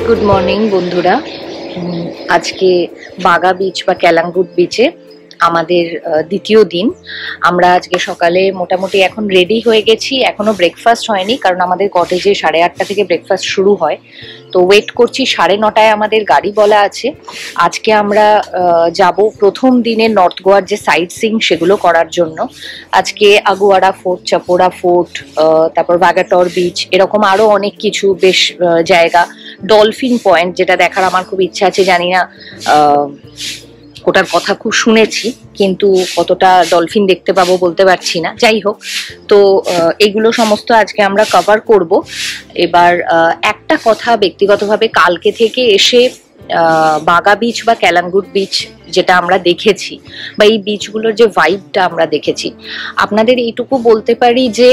Good morning বন্ধুরা। আজকে বাগা beach বা ক্যালাঙ্গুট বিচে আমাদের দ্বিতীয় দিন। আমরা আজকে সকালে মোটামুটি এখন রেডি হয়ে গেছি, এখনো ব্রেকফাস্ট হয়নি কারণ আমাদের কটেজে 8:30 থেকে ব্রেকফাস্ট শুরু হয়। তো ওয়েট করছি, 9:30 আমাদের গাড়ি বলা আছে। আজকে আমরা যাব প্রথম দিনের নর্থ গোয়ার যে সাইট সিইং সেগুলো করার জন্য। আজকে আগুয়ারা ফোর্ট, চাপোরা ফোর্ট, তারপর ভাগাটর বিচ, এরকম আরো অনেক কিছু বেশ জায়গা। ডলফিন পয়েন্ট যেটা দেখার আমার খুব ইচ্ছা আছে, জানি না ওটার কথা খুব শুনেছি, কিন্তু কতটা ডলফিন দেখতে পাবো বলতে পারছি না। যাই হোক, তো এগুলো সমস্ত আজকে আমরা কভার করব। এবার একটা কথা ব্যক্তিগতভাবে, কালকে থেকে এসে বাগা বিচ বা ক্যালাঙ্গুট বিচ যেটা আমরা দেখেছি, বা এই বিচগুলোর যে ভাইবটা আমরা দেখেছি, আপনাদের এইটুকু বলতে পারি যে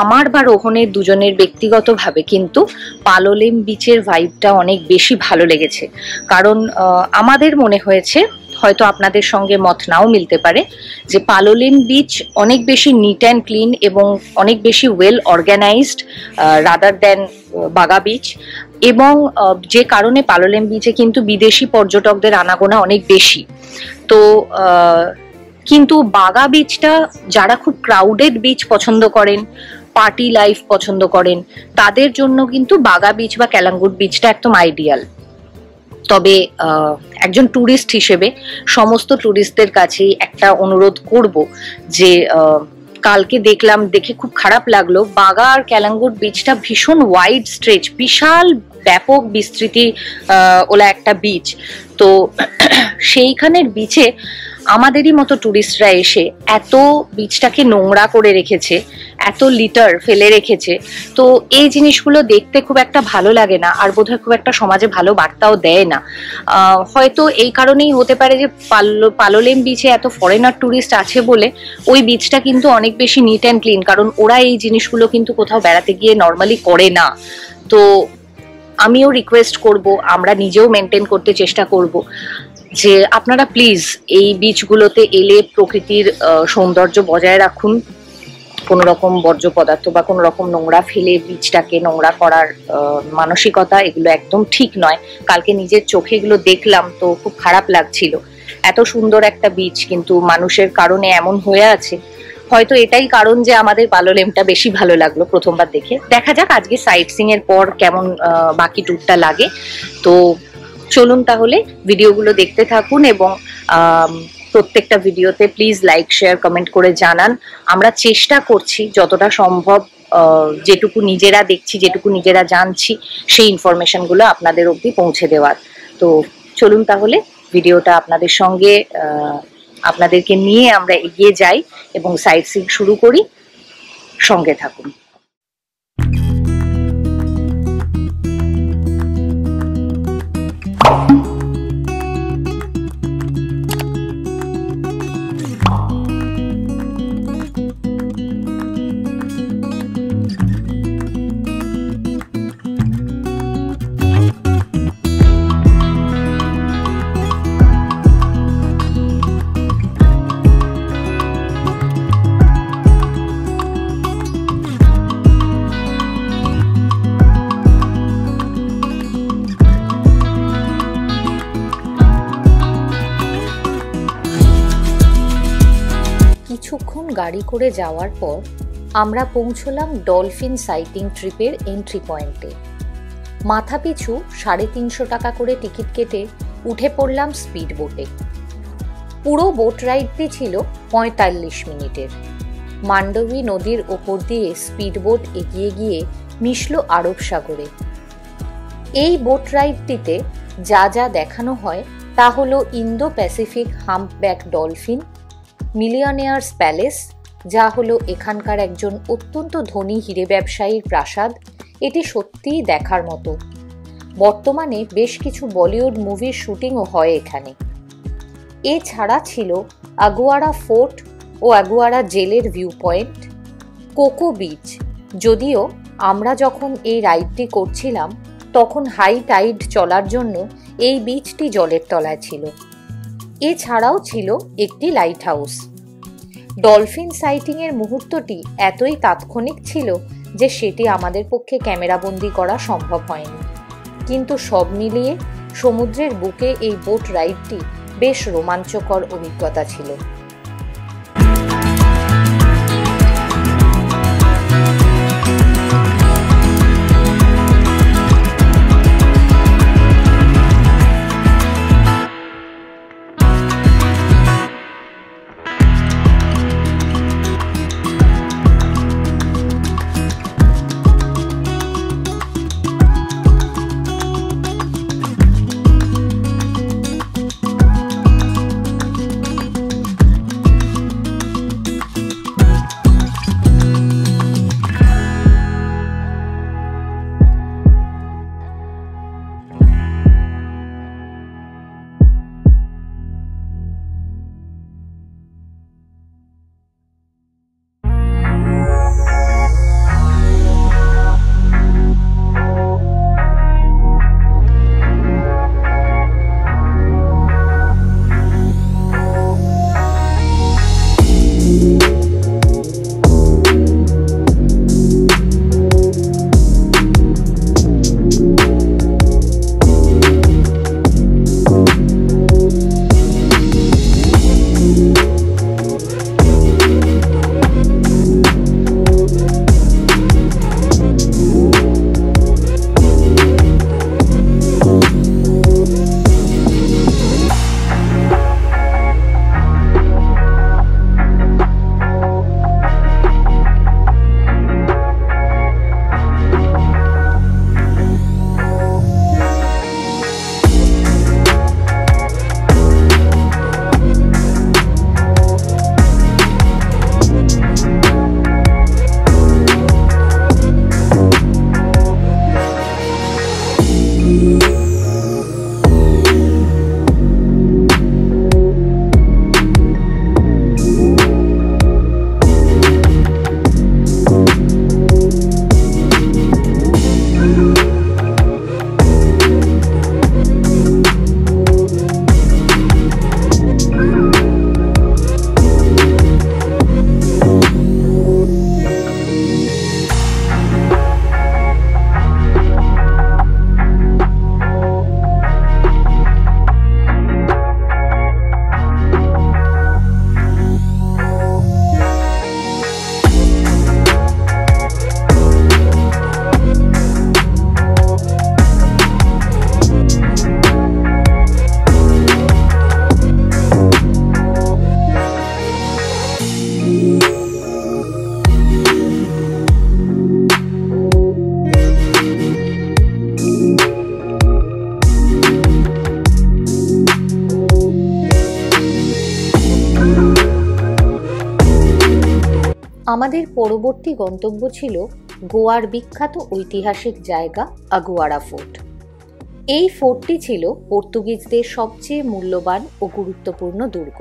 আমার বা রোহনের দুজনের ব্যক্তিগতভাবে কিন্তু পালোলেম বিচের ভাইবটা অনেক বেশি ভালো লেগেছে। কারণ আমাদের মনে হয়েছে, হয়তো আপনাদের সঙ্গে মত নাও মিলতে পারে, যে পালোলেম বিচ অনেক বেশি নিট অ্যান্ড ক্লিন এবং অনেক বেশি ওয়েল অর্গানাইজড রাদার দ্যান বাগা বিচ। এবং যে কারণে পালোলেম বিচে কিন্তু বিদেশি পর্যটকদের আনাগোনা অনেক বেশি। তো কিন্তু বাগা বিচটা যারা খুব ক্রাউডেড বিচ পছন্দ করেন, পার্টি লাইফ পছন্দ করেন, তাদের জন্য কিন্তু বাগা বিচ বা ক্যালাঙ্গুট বিচটা একদম আইডিয়াল। তবে একজন ট্যুরিস্ট হিসেবে সমস্ত ট্যুরিস্টদের কাছেই একটা অনুরোধ করব যে কালকে দেখলাম, দেখে খুব খারাপ লাগলো, বাগা আর ক্যালাঙ্গুট বিচটা ভীষণ ওয়াইড স্ট্রেচ, বিশাল ব্যাপক বিস্তৃতি ওলা একটা বিচ। তো সেইখানের বিচে আমাদেরই মতো ট্যুরিস্টরা এসে এত বিচটাকে নোংরা করে রেখেছে, এত লিটার ফেলে রেখেছে। তো এই জিনিসগুলো দেখতে খুব একটা ভালো লাগে না, আর বোধহয় খুব একটা সমাজে ভালো বার্তাও দেয় না। হয়তো এই কারণেই হতে পারে যে পালোলেম বিচে এত ফরেনার ট্যুরিস্ট আছে বলে ওই বিচটা কিন্তু অনেক বেশি নিট অ্যান্ড ক্লিন, কারণ ওরা এই জিনিসগুলো কিন্তু কোথাও বেড়াতে গিয়ে নর্মালি করে না। তো আমিও রিকোয়েস্ট করব, আমরা নিজেও মেনটেন করতে চেষ্টা করব যে আপনারা প্লিজ এই বিচগুলোতে এলে প্রকৃতির সৌন্দর্য বজায় রাখুন। কোনো রকম বর্জ্য পদার্থ বা কোনো রকম নোংরা ফেলে বিচটাকে নোংরা করার মানসিকতা, এগুলো একদম ঠিক নয়। কালকে নিজের চোখে এগুলো দেখলাম, তো খুব খারাপ লাগছিল। এত সুন্দর একটা বিচ কিন্তু মানুষের কারণে এমন হয়ে আছে। হয়তো এটাই কারণ যে আমাদের পালোলেমটা বেশি ভালো লাগলো প্রথমবার দেখে। দেখা যাক আজকে সাইট সিইং এর পর কেমন বাকি ট্যুরটা লাগে। তো চলুন তাহলে ভিডিওগুলো দেখতে থাকুন, এবং প্রত্যেকটা ভিডিওতে প্লিজ লাইক, শেয়ার, কমেন্ট করে জানান। আমরা চেষ্টা করছি যতটা সম্ভব, যেটুকু নিজেরা দেখছি, যেটুকু নিজেরা জানছি, সেই ইনফরমেশনগুলো আপনাদের অবধি পৌঁছে দেওয়ার। তো চলুন তাহলে ভিডিওটা আপনাদের সঙ্গে, আপনাদেরকে নিয়ে আমরা এগিয়ে যাই এবং সাইট সিইং শুরু করি। সঙ্গে থাকুন। কিছুক্ষণ গাড়ি করে যাওয়ার পর আমরা পৌঁছলাম ডলফিন সাইটিং ট্রিপের এন্ট্রি পয়েন্টে। মাথাপিছু 350 টাকা করে টিকিট কেটে উঠে পড়লাম স্পিড বোটে। পুরো বোট রাইডটি ছিল 45 মিনিটের। মান্ডবী নদীর ওপর দিয়ে স্পিড বোট এগিয়ে গিয়ে মিশল আরব সাগরে। এই বোট রাইডটিতে যা যা দেখানো হয় তা হলো Indo Pacific humpback dolphin, millionaires palace, যা হলো এখানকার একজন অত্যন্ত ধনী হিরে ব্যবসায়ীর প্রাসাদ। এটি সত্যিই দেখার মতো। বর্তমানে বেশ কিছু বলিউড মুভির শুটিংও হয় এখানে। এছাড়া ছিল আগুয়ারা ফোর্ট ও আগুয়ারা জেলের ভিউ পয়েন্ট, কোকো বিচ। যদিও আমরা যখন এই রাইডটি করছিলাম তখন হাই টাইড চলার জন্য এই বিচটি জলের তলায় ছিল। এছাড়াও ছিল একটি লাইট হাউস। ডলফিন সাইটিং এর মুহূর্তটি এতই তাৎক্ষণিক ছিল যে সেটি আমাদের পক্ষে ক্যামেরাবন্দি করা সম্ভব হয়নি। কিন্তু সব মিলিয়ে সমুদ্রের বুকে এই বোট রাইডটি বেশ রোমাঞ্চকর অভিজ্ঞতা ছিল। আমাদের পরবর্তী গন্তব্য ছিল গোয়ার বিখ্যাত ঐতিহাসিক জায়গা আগুয়ারা ফোর্ট। এই ফোর্টটি ছিল পর্তুগিজদের সবচেয়ে মূল্যবান ও গুরুত্বপূর্ণ দুর্গ।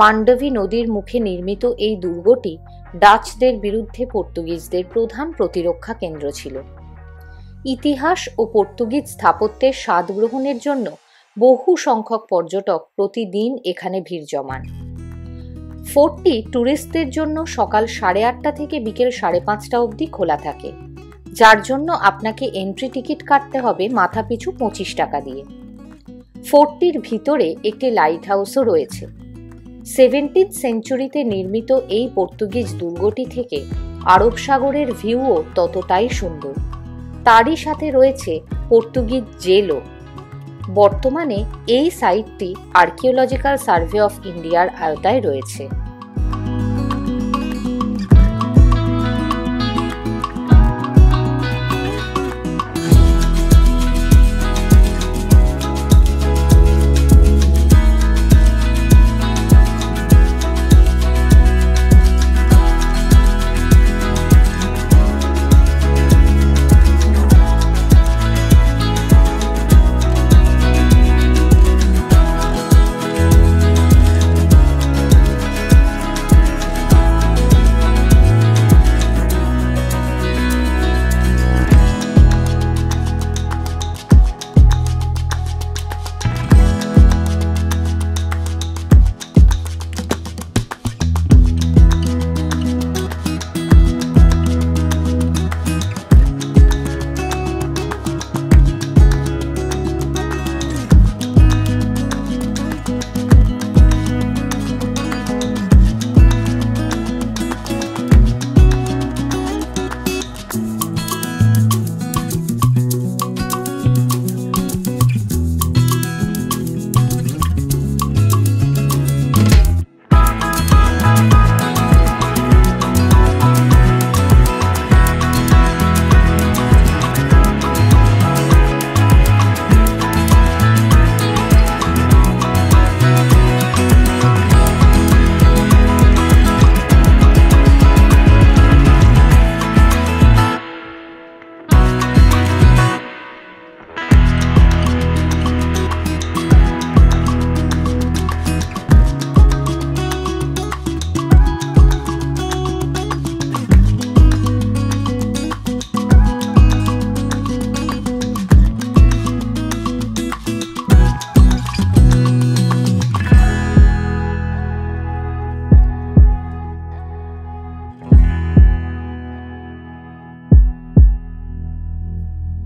মান্ডবী নদীর মুখে নির্মিত এই দুর্গটি ডাচদের বিরুদ্ধে পর্তুগিজদের প্রধান প্রতিরক্ষা কেন্দ্র ছিল। ইতিহাস ও পর্তুগিজ স্থাপত্যের স্বাদ গ্রহণের জন্য বহু সংখ্যক পর্যটক প্রতিদিন এখানে ভিড় জমান। ফোর্টটি ট্যুরিস্টদের জন্য সকাল 8:30 থেকে বিকেল 5:30 অবধি খোলা থাকে, যার জন্য আপনাকে এন্ট্রি টিকিট কাটতে হবে মাথাপিছু 25 টাকা দিয়ে। ফোর্টটির ভিতরে একটি লাইট হাউসও রয়েছে। 17th সেঞ্চুরিতে নির্মিত এই পর্তুগিজ দুর্গটি থেকে আরব সাগরের ভিউও ততটাই সুন্দর। তারই সাথে রয়েছে পর্তুগিজ জেলও। বর্তমানে এই সাইটটি আর্কিওলজিক্যাল সার্ভে অফ ইন্ডিয়ার আওতায় রয়েছে।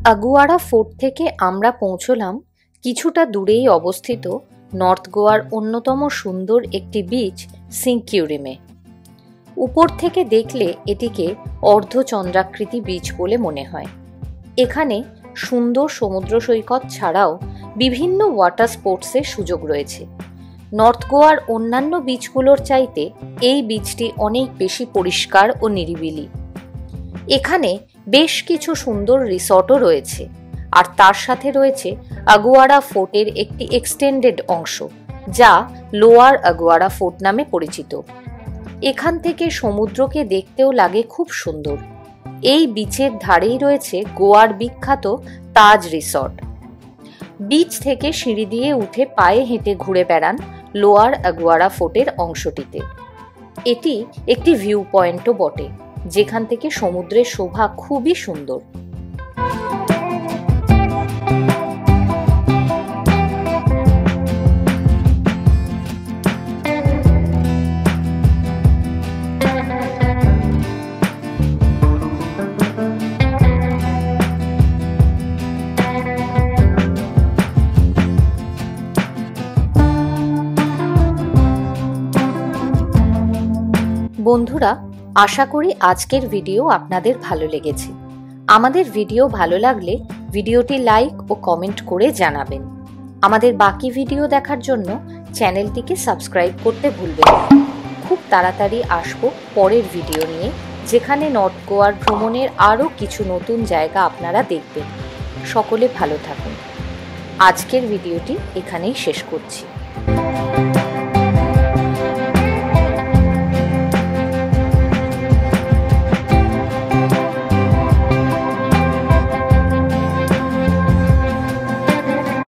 আগুয়ারা ফোর্ট থেকে আমরা পৌঁছলাম কিছুটা দূরেই অবস্থিত নর্থ গোয়ার অন্যতম সুন্দর একটি বিচ সিঙ্কিউরিমে। উপর থেকে দেখলে এটিকে অর্ধচন্দ্রাকৃতি বিচ বলে মনে হয়। এখানে সুন্দর সমুদ্র সৈকত ছাড়াও বিভিন্ন ওয়াটার স্পোর্টসের সুযোগ রয়েছে। নর্থ গোয়ার অন্যান্য বিচগুলোর চাইতে এই বিচটি অনেক বেশি পরিষ্কার ও নিরিবিলি। এখানে বেশ কিছু সুন্দর রিসর্টও রয়েছে, আর তার সাথে রয়েছে আগুয়ারা ফোর্টের একটি এক্সটেন্ডেড অংশ, যা লোয়ার আগুয়ারা ফোর্ট নামে পরিচিত। এখান থেকে সমুদ্রকে দেখতেও লাগে খুব সুন্দর। এই বিচের ধারেই রয়েছে গোয়ার বিখ্যাত তাজ রিসর্ট। বিচ থেকে সিঁড়ি দিয়ে উঠে পায়ে হেঁটে ঘুরে বেড়ান লোয়ার আগুয়ারা ফোর্টের অংশটিতে। এটি একটি ভিউ পয়েন্টও বটে, যেখান থেকে সমুদ্রের শোভা খুবই সুন্দর। বন্ধুরা, আশা করি আজকের ভিডিও আপনাদের ভালো লেগেছে। আমাদের ভিডিও ভালো লাগলে ভিডিওটি লাইক ও কমেন্ট করে জানাবেন। আমাদের বাকি ভিডিও দেখার জন্য চ্যানেলটিকে সাবস্ক্রাইব করতে ভুলবেন না। খুব তাড়াতাড়ি আসবো পরের ভিডিও নিয়ে, যেখানে নর্থ গোয়ার ভ্রমণের আরও কিছু নতুন জায়গা আপনারা দেখবেন। সকলে ভালো থাকুন। আজকের ভিডিওটি এখানেই শেষ করছি।